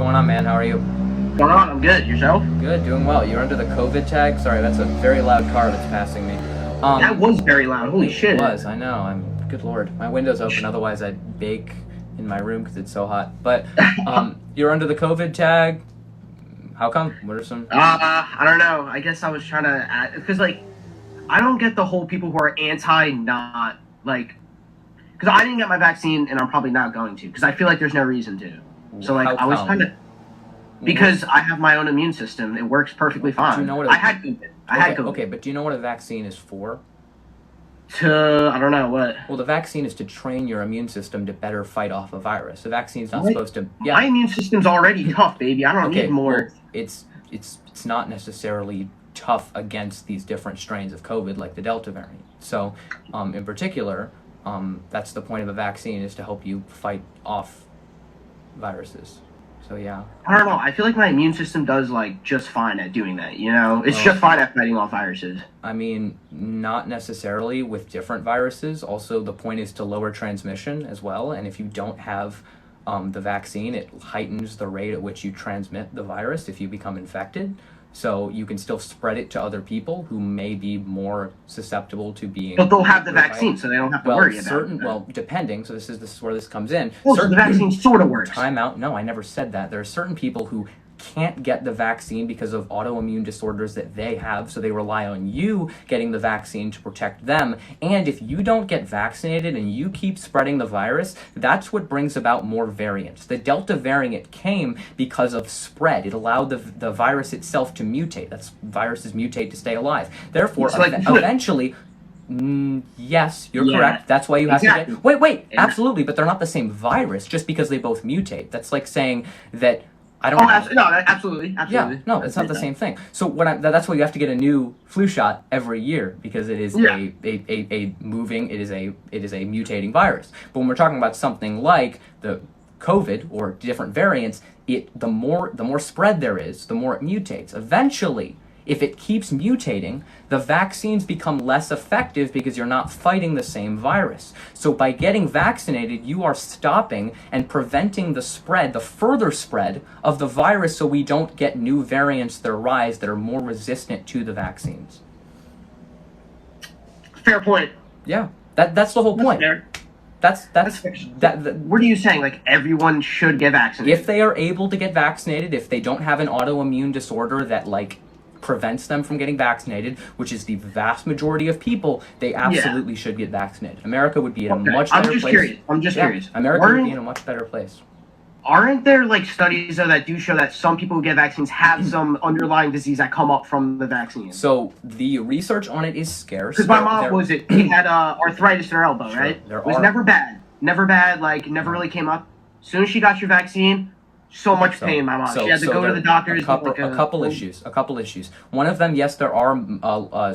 going on, man? How are you? Going on? I'm good. Yourself? Good, doing well. You're under the COVID tag? Sorry, that's a very loud car that's passing me. That was very loud. Holy shit. It was, I know. Good lord. My window's open, otherwise I'd bake in my room because it's so hot. But you're under the COVID tag. How come? What are some... I don't know. I guess I was trying to add... Because, like, I don't get the whole people who are anti-not, like... Because I didn't get my vaccine, and I'm probably not going to. Because I feel like there's no reason to. So, like, I was kind of... Because I have my own immune system. It works perfectly fine. Do you know what I had COVID. Okay, but do you know what a vaccine is for? I don't know, what? Well, the vaccine is to train your immune system to better fight off a virus. The vaccine's not supposed to... Yeah. My immune system's already tough, baby. I don't need more. Well, it's not necessarily tough against these different strains of COVID, like the Delta variant. So, in particular, that's the point of a vaccine, is to help you fight off viruses. So, yeah. I don't know. I feel like my immune system does, like, just fine at doing that, you know? It's just fine at fighting off viruses. I mean, not necessarily with different viruses. Also, the point is to lower transmission as well. And if you don't have the vaccine, it heightens the rate at which you transmit the virus if you become infected. So you can still spread it to other people who may be more susceptible to being... But they'll have the vaccine, so they don't have to worry about it. Well, depending. So this is where this comes in. Well, so the vaccine sort of works. Time out. No, I never said that. There are certain people who can't get the vaccine because of autoimmune disorders that they have, so they rely on you getting the vaccine to protect them. And if you don't get vaccinated and you keep spreading the virus, that's what brings about more variants. The Delta variant came because of spread. It allowed the virus itself to mutate. That's viruses mutate to stay alive. Therefore, eventually... yes, you're correct. That's why you have to get... Wait, absolutely, but they're not the same virus just because they both mutate. That's like saying that... absolutely. Yeah, no, it's not the same thing. So that's why you have to get a new flu shot every year, because it is a mutating virus. But when we're talking about something like the COVID or different variants, the more spread there is, the more it mutates. Eventually, if it keeps mutating, the vaccines become less effective because you're not fighting the same virus. So by getting vaccinated, you are stopping and preventing the spread, the further spread of the virus, so we don't get new variants that arise that are more resistant to the vaccines. Fair point. Yeah, that's the whole point. Fair. That's what are you saying? Like, everyone should get vaccinated? If they are able to get vaccinated, if they don't have an autoimmune disorder that, like, prevents them from getting vaccinated, which is the vast majority of people, they absolutely should get vaccinated. America would be in a much better place. I'm just curious. America would be in a much better place. Aren't there, like, studies, though, that do show that some people who get vaccines have some underlying disease that come up from the vaccine? So the research on it is scarce. Because my mom, he had arthritis in her elbow, right? It was never bad. Never bad, like, never really came up. As soon as she got your vaccine... So much pain, my mom. She had to go to the doctors. A couple issues. One of them, yes, there are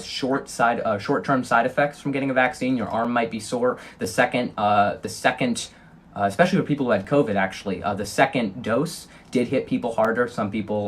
short-term side effects from getting a vaccine. Your arm might be sore. The second, especially for people who had COVID, actually, the second dose did hit people harder. Some people,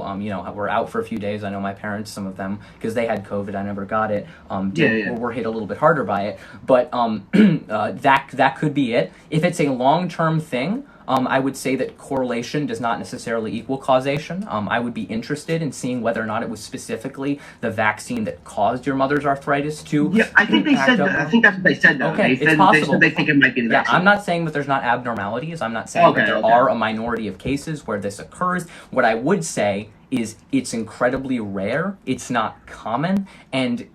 were out for a few days. I know my parents, some of them, because they had COVID, I never got it, were hit a little bit harder by it. But that could be it. If it's a long-term thing, I would say that correlation does not necessarily equal causation. I would be interested in seeing whether or not it was specifically the vaccine that caused your mother's arthritis to... Yeah, I think they said that. I think that's what they said, though. Okay, it's possible. They think it might be the vaccine. Yeah, I'm not saying that there's not abnormalities. I'm not saying that there are a minority of cases where this occurs. What I would say is it's incredibly rare. It's not common, and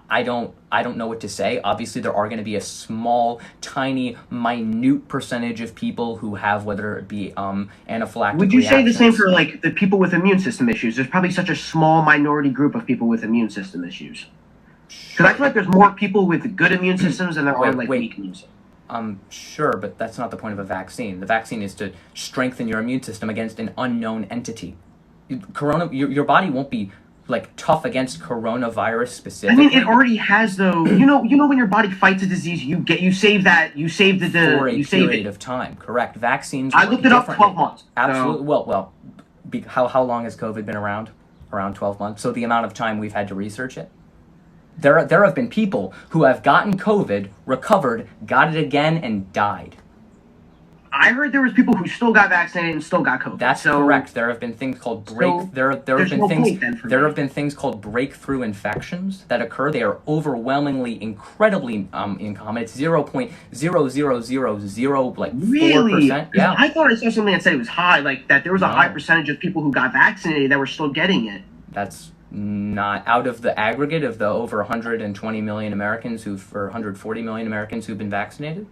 I don't know what to say. Obviously, there are going to be a small, tiny, minute percentage of people who have, whether it be anaphylactic Would you reactions. say the same for, like, the people with immune system issues? There's probably such a small minority group of people with immune system issues. Because I feel like there's more people with good immune systems than there are, like, weak immune systems. Sure, but that's not the point of a vaccine. The vaccine is to strengthen your immune system against an unknown entity. Your body won't be, like, tough against coronavirus specifically. I mean, it already has, though. You know when your body fights a disease, you save for a period of time. Correct. Vaccines. I looked it up. 12 months. Absolutely. Well. How long has COVID been around? Around 12 months. So the amount of time we've had to research it. There have been people who have gotten COVID, recovered, got it again, and died. I heard there was people who still got vaccinated and still got COVID. That's correct. There have been things called there have been things called breakthrough infections that occur. They are overwhelmingly, incredibly uncommon. It's 0.0000 like 4%. Yeah. I thought I saw something that said it was high, like that there was a high percentage of people who got vaccinated that were still getting it. That's not out of the aggregate of the over 120 million Americans or 140 million Americans who've been vaccinated.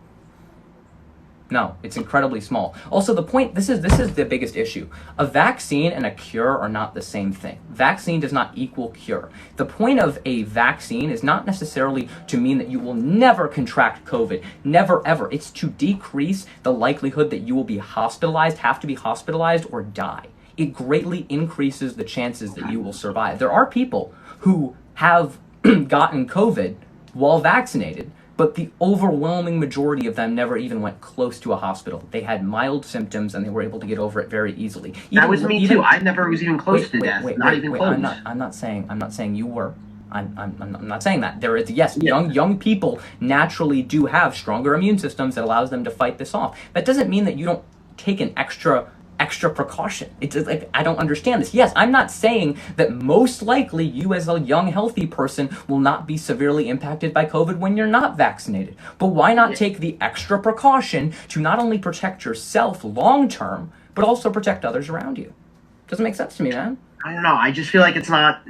No, it's incredibly small. Also, this is the biggest issue. A vaccine and a cure are not the same thing. Vaccine does not equal cure. The point of a vaccine is not necessarily to mean that you will never contract COVID. Never, ever. It's to decrease the likelihood that you will be hospitalized, have to be hospitalized, or die. It greatly increases the chances that you will survive. There are people who have gotten COVID while vaccinated, but the overwhelming majority of them never even went close to a hospital. They had mild symptoms and they were able to get over it very easily. That was me too. I never was even close to death. Not even close. I'm not saying you were. I'm not saying that. There is, yes, young people naturally do have stronger immune systems that allows them to fight this off. That doesn't mean that you don't take an extra precaution. It's like, I don't understand this. Yes, I'm not saying that most likely you as a young, healthy person will not be severely impacted by COVID when you're not vaccinated. But why not take the extra precaution to not only protect yourself long term, but also protect others around you? Doesn't make sense to me, man. I don't know. I just feel like it's not.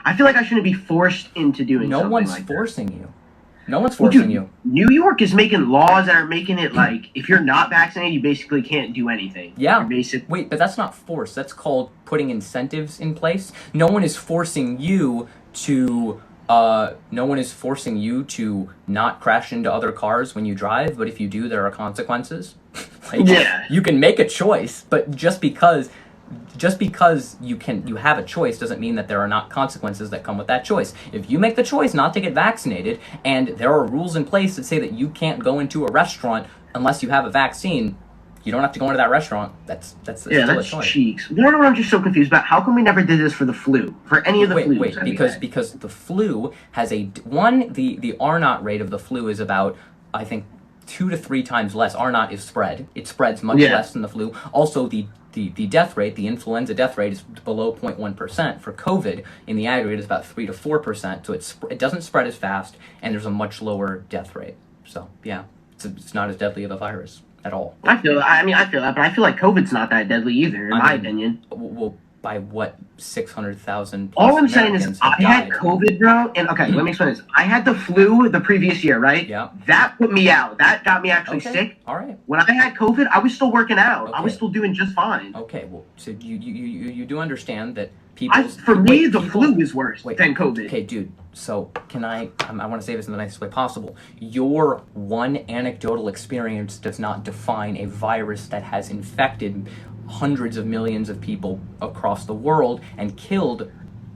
I feel like I shouldn't be forced into doing something like that. No one's forcing you. No one's forcing you. New York is making laws that are making it like if you're not vaccinated, you basically can't do anything. Yeah. Wait, but that's not force. That's called putting incentives in place. No one is forcing you to not crash into other cars when you drive, but if you do, there are consequences. You can make a choice, but just because you have a choice doesn't mean that there are not consequences that come with that choice. If you make the choice not to get vaccinated and there are rules in place that say that you can't go into a restaurant unless you have a vaccine, you don't have to go into that restaurant. That's still a choice. Cheeks. You know what I'm just so confused about? How come we never did this for the flu? For any of the flus? Because the flu has the R naught rate of the flu is about, I think, 2 to 3 times less. R naught is spread. It spreads much less than the flu. Also, the death rate, the influenza death rate, is below 0.1%. For COVID, in the aggregate, is about 3 to 4%. So it doesn't spread as fast, and there's a much lower death rate. So yeah, it's not as deadly of a virus at all. I feel that, but I feel like COVID's not that deadly either, in my opinion. Well, by what 600,000? All I'm saying is I had COVID, bro, and okay, let me explain this. I had the flu the previous year, right? Yeah. That put me out. That got me actually sick. All right. When I had COVID, I was still working out. I was still doing just fine. Okay, well, so you do understand that flu is worse than COVID. Okay, dude. So I want to say this in the nicest way possible. Your one anecdotal experience does not define a virus that has infected hundreds of millions of people across the world and killed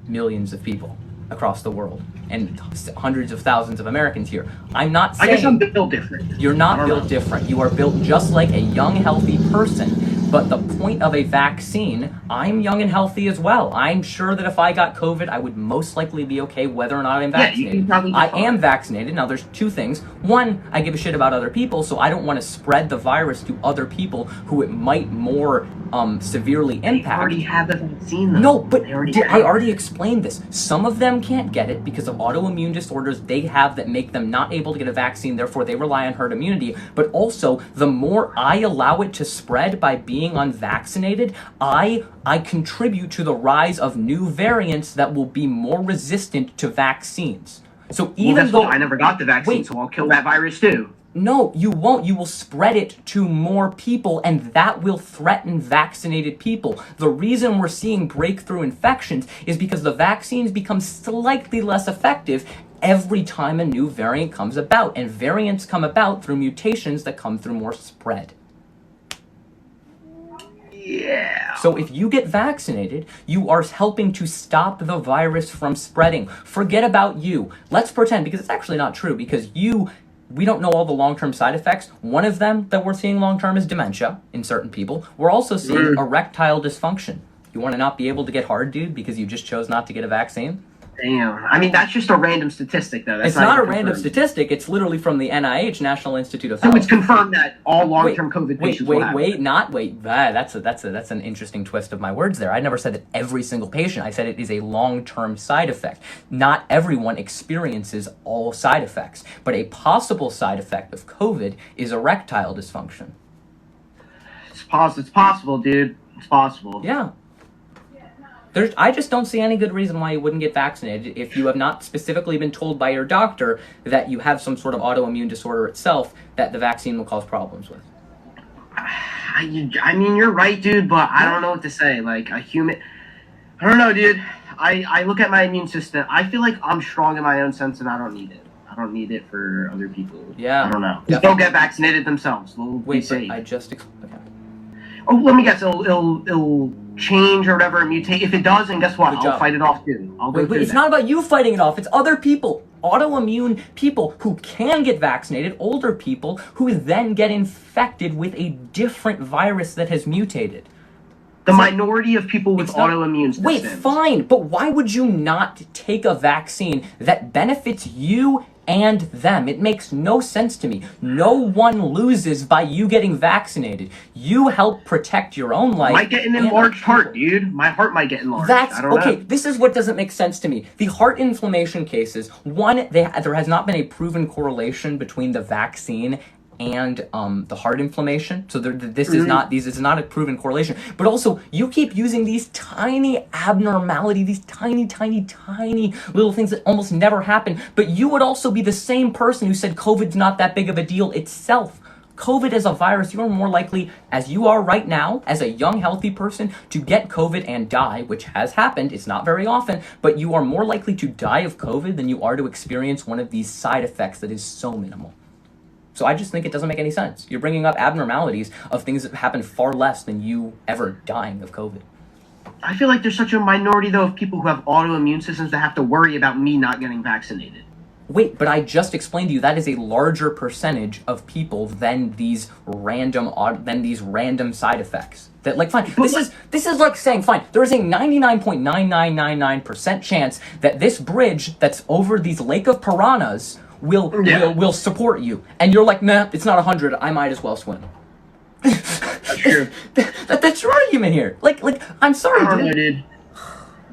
millions of people across the world and hundreds of thousands of Americans here. I'm not saying... I guess I'm built different. You're not built different. You are built just like a young, healthy person. But the point of a vaccine, I'm young and healthy as well. I'm sure that if I got COVID, I would most likely be okay whether or not I'm vaccinated. I am vaccinated. Now, there's 2 things. One, I give a shit about other people, so I don't want to spread the virus to other people who it might more severely impact. They already have the vaccine, though. No, but I already explained this. Some of them can't get it because of autoimmune disorders they have that make them not able to get a vaccine, therefore they rely on herd immunity. But also, the more I allow it to spread by being unvaccinated, I contribute to the rise of new variants that will be more resistant to vaccines. So even though I never got the vaccine, so I'll kill that virus too. No, you won't. You will spread it to more people, and that will threaten vaccinated people. The reason we're seeing breakthrough infections is because the vaccines become slightly less effective every time a new variant comes about, and variants come about through mutations that come through more spread. Yeah. So if you get vaccinated, you are helping to stop the virus from spreading. Forget about you. Let's pretend, because it's actually not true, because we don't know all the long-term side effects. One of them that we're seeing long-term is dementia in certain people. We're also seeing erectile dysfunction. You want to not be able to get hard, dude, because you just chose not to get a vaccine? Damn. I mean, that's just a random statistic, though. That's It's not a even random confirmed. statistic. It's literally from the NIH, National Institute of So Health. it's confirmed that all long-term COVID patients will have it. That's an interesting twist of my words there. I never said that every single patient. I said it is a long-term side effect. Not everyone experiences all side effects, but a possible side effect of COVID is erectile dysfunction. It's possible, dude. It's possible. Yeah. I just don't see any good reason why you wouldn't get vaccinated if you have not specifically been told by your doctor that you have some sort of autoimmune disorder itself that the vaccine will cause problems with. I mean, you're right, dude, but I don't know what to say. Like, I don't know, dude. I look at my immune system. I feel like I'm strong in my own sense, and I don't need it. I don't need it for other people. Yeah. I don't know. Just don't get vaccinated themselves. They'll be Wait, safe. but I just... Okay. Oh, let me guess. It'll change or whatever, mutate. If it does, then guess what? Good I'll job. fight it off too. I'll go Wait, through it's that. not about you fighting it off. It's other people. Autoimmune people who can get vaccinated, older people who then get infected with a different virus that has mutated. The minority of people with It's not- autoimmune systems. Wait, fine, but why would you not take a vaccine that benefits you and them? It makes no sense to me. No one loses by you getting vaccinated. You help protect your own life. Might get an and enlarged other heart, dude. My heart might get enlarged. That's I don't okay. know. This is what doesn't make sense to me. The heart inflammation cases. One, there has not been a proven correlation between the vaccine and the heart inflammation. So this is not a proven correlation. But also, you keep using these tiny abnormality, these tiny little things that almost never happen. But you would also be the same person who said COVID's not that big of a deal itself. COVID as a virus, you are more likely, as you are right now, as a young, healthy person, to get COVID and die, which has happened. It's not very often, but you are more likely to die of COVID than you are to experience one of these side effects that is so minimal. So I just think it doesn't make any sense. You're bringing up abnormalities of things that happen far less than you ever dying of COVID. I feel like there's such a minority, though, of people who have autoimmune systems that have to worry about me not getting vaccinated. Wait, but I just explained to you that is a larger percentage of people than these random side effects. That, like, fine, this is like saying, fine, there is a 99.9999% chance that this bridge that's over these lake of piranhas will support you, and you're like, nah, it's not 100. I might as well swim. That's true. That's your argument here. Like, I'm sorry, I don't know, dude. dude.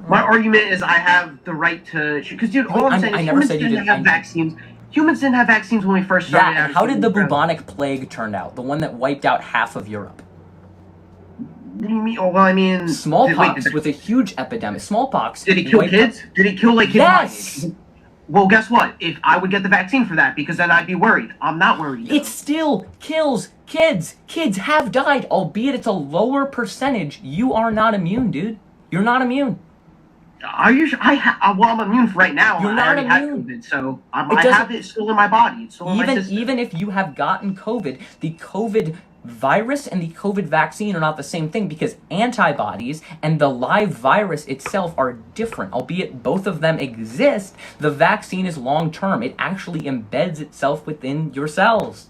My argument is I have the right to... Because, dude, all I'm saying is I never humans said you didn't didn't. have vaccines. Humans didn't have vaccines when we first started. Yeah, out and how did the humans. bubonic plague turn out? The one that wiped out half of Europe. What do you mean? Oh, well, I mean... Smallpox was a huge epidemic. Smallpox. Did it kill wiped kids? Did it kill, like, kids my Yes! age? Well, guess what? If I would get the vaccine for that, because then I'd be worried. I'm not worried. though. It still kills kids. Kids have died, albeit it's a lower percentage. You are not immune, dude. You're not immune. Are you sure? Well, I'm immune for right now. You're I not already had immune. COVID, so I doesn't- have it still in my body. It's still in my system. Even if you have gotten COVID, the COVID virus and the COVID vaccine are not the same thing because antibodies and the live virus itself are different. Albeit both of them exist, the vaccine is long term. It actually embeds itself within your cells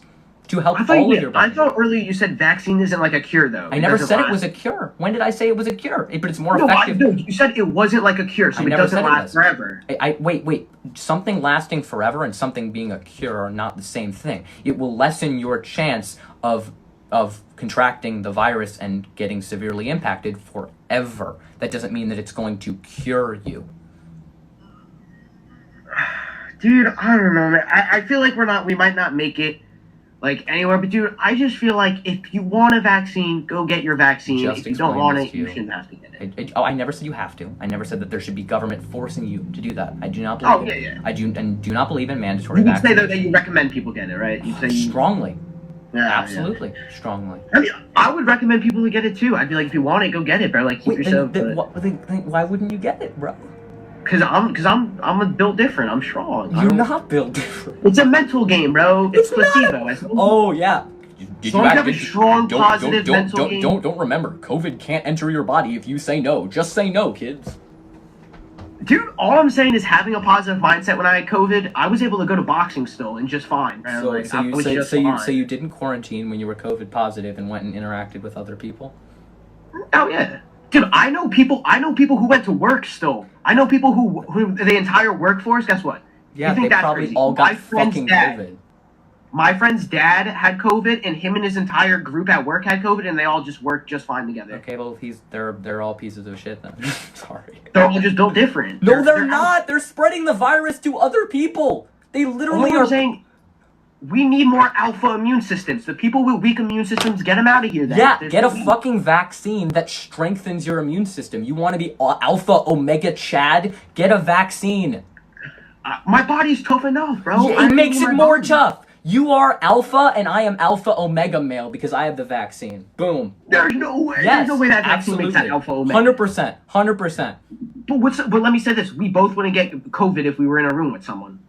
to help all of your I body. thought earlier you said vaccine isn't like a cure, though. I never said it was a cure. When did I say it was a cure? But it's more effective. No, you said it wasn't like a cure, so I it never doesn't said it last was. forever. Wait. Something lasting forever and something being a cure are not the same thing. It will lessen your chance of contracting the virus and getting severely impacted forever. That doesn't mean that it's going to cure you. Dude, I don't know, man. I feel like we might not make it like anywhere, but dude, I just feel like if you want a vaccine, go get your vaccine. Just If you don't explain want this it, to you you. shouldn't have to get it. I never said you have to. I never said that there should be government forcing you to do that. I do not Oh, believe yeah. I do not believe in mandatory You would say though vaccines. that you recommend people get it, right? You say you Strongly. yeah, Absolutely. Strongly. Yeah. I mean, I would recommend people to get it too. I'd be like, if you want it, go get it, bro. Like, keep yourself. Why wouldn't you get it, bro? Because I'm built different. I'm strong. You're not built different. It's a mental game, bro. It's not. placebo. Oh yeah. Did Don't have a strong, positive mental game. Don't remember. COVID can't enter your body if you say no. Just say no, kids. Dude, all I'm saying is having a positive mindset. When I had COVID, I was able to go to boxing still and just fine. Man. I was just fine. So you didn't quarantine when you were COVID positive and went and interacted with other people? Oh yeah, dude. I know people who went to work still I know people who the entire workforce. Guess what? Yeah, You think they that's probably crazy? all My got friend's fucking dad. COVID. My friend's dad had COVID, and him and his entire group at work had COVID, and they all just worked just fine together. Okay, well they're all pieces of shit then. Sorry. They're all just built different. No, they're not. They're spreading the virus to other people. They literally All are I'm saying, we need more alpha immune systems. The people with weak immune systems, get them out of here. Then. Yeah, There's get a no need. fucking vaccine that strengthens your immune system. You want to be alpha omega Chad? Get a vaccine. My body's tough enough, bro. Yeah, it makes it more tough. You are alpha and I am alpha omega male because I have the vaccine. Boom. There's no way. Yes, There's no way that vaccine absolutely. makes that alpha omega. 100%. 100%. But let me say this: we both wouldn't get COVID if we were in a room with someone.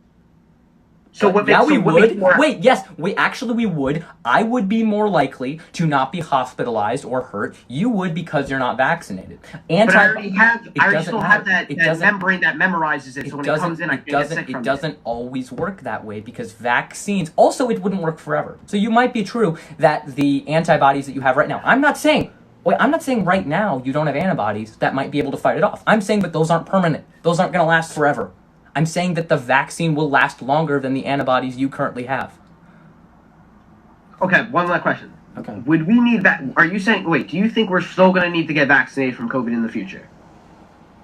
So what? Yeah, makes, we so what makes would. more- Wait, yes, we would. I would be more likely to not be hospitalized or hurt. You would because you're not vaccinated. But I already have. It I already doesn't still matter. have that It that doesn't- membrane that memorizes it. So when it comes in, I can't get sick from it doesn't always work that way because vaccines. Also, it wouldn't work forever. So you might be true that the antibodies that you have right now. I'm not saying right now you don't have antibodies that might be able to fight it off. I'm saying that those aren't permanent. Those aren't going to last forever. I'm saying that the vaccine will last longer than the antibodies you currently have. Okay, one last question. Okay. Would we need that? Are you saying? Wait, do you think we're still going to need to get vaccinated from COVID in the future?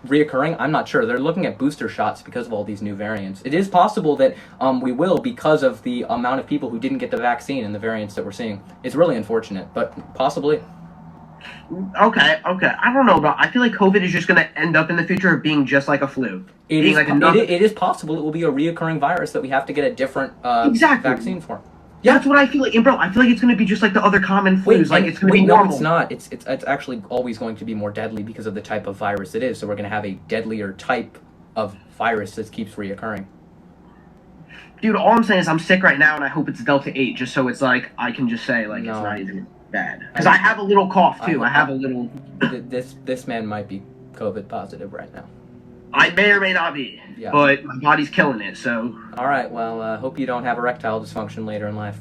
Reoccurring? I'm not sure. They're looking at booster shots because of all these new variants. It is possible that we will because of the amount of people who didn't get the vaccine and the variants that we're seeing. It's really unfortunate, but possibly. Okay. I don't know, bro. I feel like COVID is just going to end up in the future of being just like a flu. It Being is, like another- it is possible it will be a reoccurring virus that we have to get a different Exactly. vaccine for. That's what I feel like. And bro, I feel like it's going to be just like the other common flus. Like it's going to be no, normal. it's not. It's actually always going to be more deadly because of the type of virus it is. So we're going to have a deadlier type of virus that keeps reoccurring. Dude, all I'm saying is I'm sick right now, and I hope it's Delta 8, just so it's like I can just say like No. it's not even bad. Because I have a little cough too. I have a little. This man might be COVID positive right now. I may or may not be, Yeah. but my body's killing it. So All right. Well, hope you don't have erectile dysfunction later in life.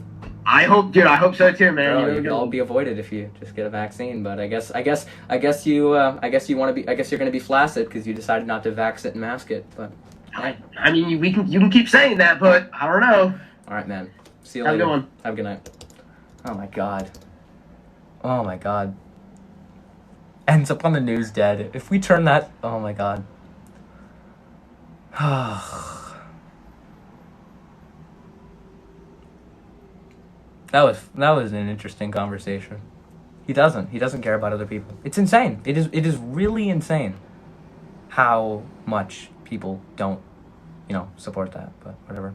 I hope, dude. I hope so too, man. Bro, You it'd know, all be avoided if you just get a vaccine. But I guess you want to be. I guess you're going to be flaccid because you decided not to vax it and mask it. But hey. I mean, you can keep saying that, but I don't know. All right, man. See you Have a later. good one. Have a good night. Oh my god. Oh my god. Ends up on the news dead. If we turn that, oh my god. That was an interesting conversation. He doesn't care about other people. It's insane. It is really insane how much people don't, support that, but whatever.